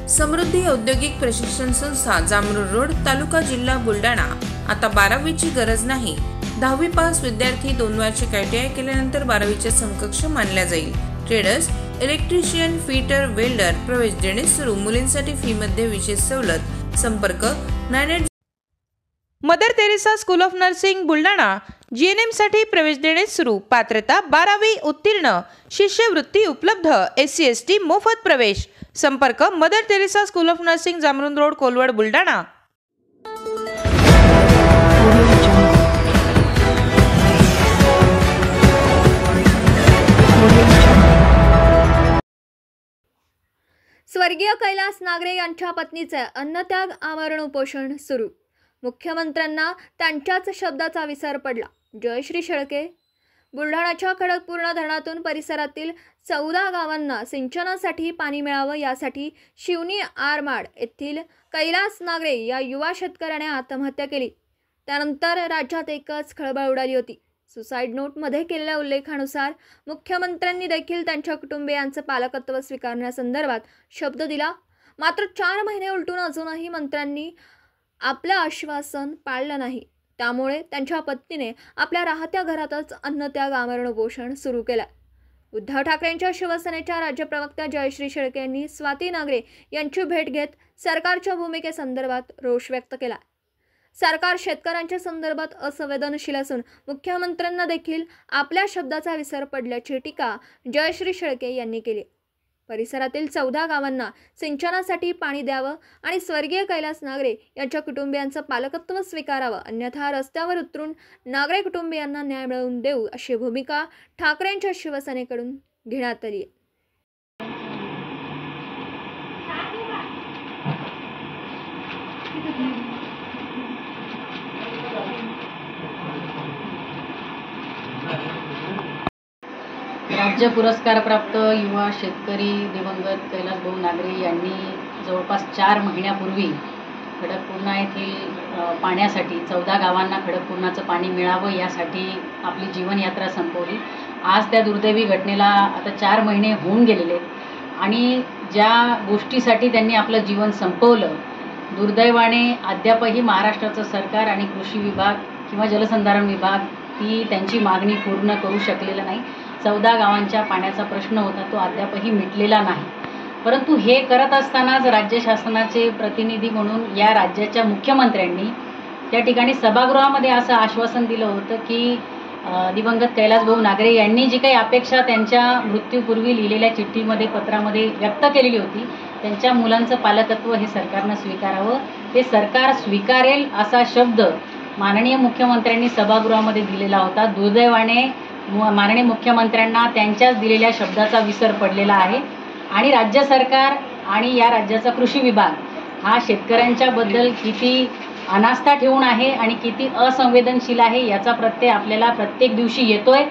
समृद्धी औद्योगिक प्रशिक्षण संस्था जामरूड रोड तालुका जिल्हा बुलढाणा। आता 12वीची गरज नाही। 10वी पास विद्यार्थी 2 वार्षिक ITI केल्यानंतर 12वीच्या समकक्ष मानल्या जाईल। ट्रेडर्स, इलेक्ट्रिशियन, फिटर, वेल्डर प्रवेश देणे सुरू। मुलींसाठी फी मध्ये विशेष सवलत। संपर्क 98 Mother Teresa school of nursing Buldhana. GNM साठी प्रवेश देणे सुरू। पात्रता 12वी उत्तीर्ण। शिष्यवृत्ती उपलब्ध। SC ST मोफत प्रवेश। संपर्क Mother Teresa school of nursing Jamrund road Kolwad Buldhana. स्वर्गीय कैलास नागरे यांच्या पत्नीचे अन्नत्याग आमरण उपोषण सुरू। मुख्यमंत्र्यांना त्यांच्याच शब्दाचा विसर पडला। जयश्री शेळके। बुलढाणाच्या खडकपूर्णा धरणातून परिसरातील 14 गावांना सिंचनासाठी पाणी मिळावं यासाठी शिवनी आरमाड येथील कैलास नागरे या युवा शेतकऱ्याने आत्महत्या केली। त्यानंतर राज्यात एकच खळबळ उडाली होती। सुसाईड नोटमध्ये केलेल्या उल्लेखानुसार मुख्यमंत्र्यांनी देखील त्यांच्या कुटुंबियांचं पालकत्व स्वीकारण्यासंदर्भात शब्द दिला। मात्र 4 महिने उलटून अजूनही मंत्र्यांनी आपलं आश्वासन पाळलं नाही। त्यामुळे त्यांच्या पत्नीने आपल्या राहत्या घरातच अन्नत्याग आमरण उपोषण सुरू केलं। उद्धव ठाकरेंच्या शिवसेनेच्या राज्य प्रवक्त्या जयश्री शेळके यांनी स्वाती नागरे यांची भेट घेत सरकारच्या भूमिकेसंदर्भात रोष व्यक्त केला। सरकार शेतकऱ्यांच्या संदर्भात असंवेदनशील असून मुख्यमंत्र्यांना देखील आपल्या शब्दाचा विसर पडल्याची टीका जयश्री शेळके यांनी केली। परिसरातील 14 गावांना सिंचनासाठी पाणी द्यावं आणि स्वर्गीय कैलास नागरे यांच्या कुटुंबियांचं पालकत्व स्वीकारावं, अन्यथा रस्त्यावर उतरून नागरे कुटुंबियांना न्याय मिळवून देऊ अशी भूमिका ठाकरेंच्या शिवसेनेकडून घेण्यात आली आहे। राज्य पुरस्कार प्राप्त युवा शेतकरी दिवंगत कैलास भाऊ नागरे यांनी जवळपास 4 महिन्यापूर्वी खडकपूर्णा येथील पाण्यासाठी 14 गावांना खडकपूर्णाचं पाणी मिळावं यासाठी आपली जीवनयात्रा संपवली। आज त्या दुर्दैवी घटनेला आता 4 महिने होऊन गेलेले आहेत आणि ज्या गोष्टीसाठी त्यांनी आपलं जीवन संपवलं, दुर्दैवाने अद्यापही महाराष्ट्राचं सरकार आणि कृषी विभाग किंवा जलसंधारण विभाग ती त्यांची मागणी पूर्ण करू शकलेला नाही। 14 गावांच्या पाण्याचा प्रश्न होता तो अद्यापही मिटलेला नाही। परंतु हे करत असतानाच राज्य शासनाचे प्रतिनिधी म्हणून या राज्याच्या मुख्यमंत्र्यांनी त्या ठिकाणी सभागृहामध्ये असं आश्वासन दिलं होतं की दिवंगत कैलास भाऊ नागरे यांनी जी काही अपेक्षा त्यांच्या मृत्यूपूर्वी लिहिलेल्या चिठ्ठीमध्ये पत्रामध्ये व्यक्त केलेली होती, त्यांच्या मुलांचं पालकत्व हे सरकारनं स्वीकारावं, हे सरकार स्वीकारेल असा शब्द माननीय मुख्यमंत्र्यांनी सभागृहामध्ये दिलेला होता। दुर्दैवाने माननीय मुख्यमंत्र्यांना त्यांच्याच दिलेल्या शब्दाचा विसर पडलेला आहे आणि राज्य सरकार आणि या राज्याचा कृषी विभाग हा शेतकऱ्यांच्या बद्दल किती अनास्था ठेवून आहे आणि किती असंवेदनशील आहे याचा प्रत्यय आपल्याला प्रत्येक दिवशी येतोय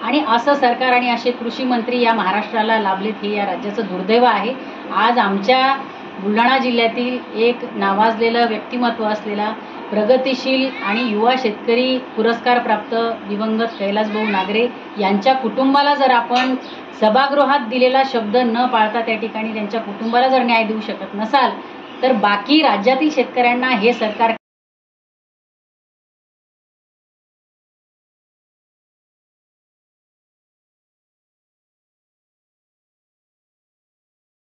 आणि असं सरकार आणि असे कृषी मंत्री या महाराष्ट्राला लाभलेत हे या राज्याचं दुर्दैव आहे। आज आमच्या बुलढाणा जिल्ह्यातील एक नावाजलेलं व्यक्तिमत्व असलेला प्रगतिशील आणि युवा शेतकरी पुरस्कार प्राप्त दिवंगत कैलास भाऊ नागरे यांच्या कुटुंबाला जर आपण सभागृहात दिलेला शब्द न पाळता त्या ठिकाणी त्यांच्या कुटुंबाला जर न्याय देऊ शकत नसाल तर बाकी राज्यातील शेतकऱ्यांना हे सरकार